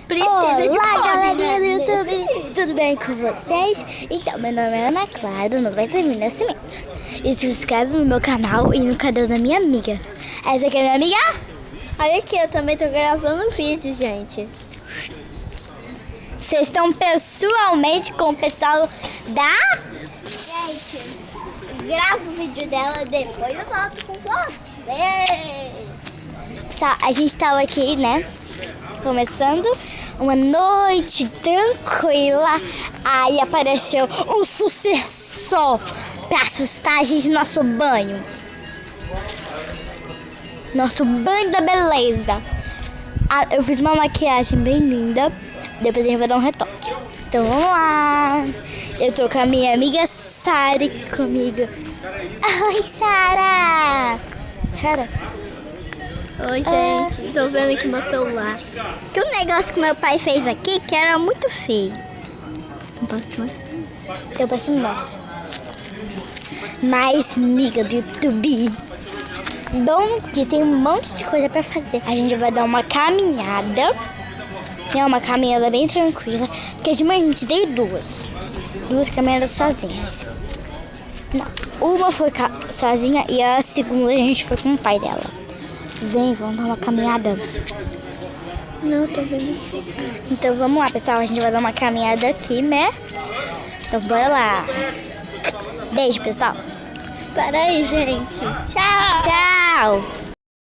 precisa de Olá, galerinha né? do YouTube, tudo bem com vocês? Então, meu nome é Ana Clara, no Vocês, Nascimento. E se inscreve no meu canal e no canal da minha amiga. Essa aqui é minha amiga? Olha aqui, eu também tô gravando um vídeo, gente. Vocês estão pessoalmente com o pessoal da... Gente, gravo o vídeo dela, depois eu volto com vocês. A gente tava aqui, né? Começando uma noite tranquila. Aí apareceu um sucessor pra assustar a gente no nosso banho. Nosso banho da beleza. Eu fiz uma maquiagem bem linda. Depois a gente vai dar um retoque. Então vamos lá. Eu tô com a minha amiga Sara comigo. Oi, Sara! Sara? Oi, gente, tô vendo aqui meu celular. Que o negócio que meu pai fez aqui, que era muito feio. Não posso te mostrar? Depois você me mostra. Mais amiga do YouTube. Bom que tem um monte de coisa pra fazer. A gente vai dar uma caminhada. É uma caminhada bem tranquila. Porque de manhã a gente deu duas caminhadas sozinhas. Não, uma foi sozinha e a segunda a gente foi com o pai dela. Vem, vamos dar uma caminhada. Não, tô vendo aqui. Então vamos lá, pessoal. A gente vai dar uma caminhada aqui, né? Então bora lá. Beijo, pessoal. Espera aí, gente. Tchau. Tchau.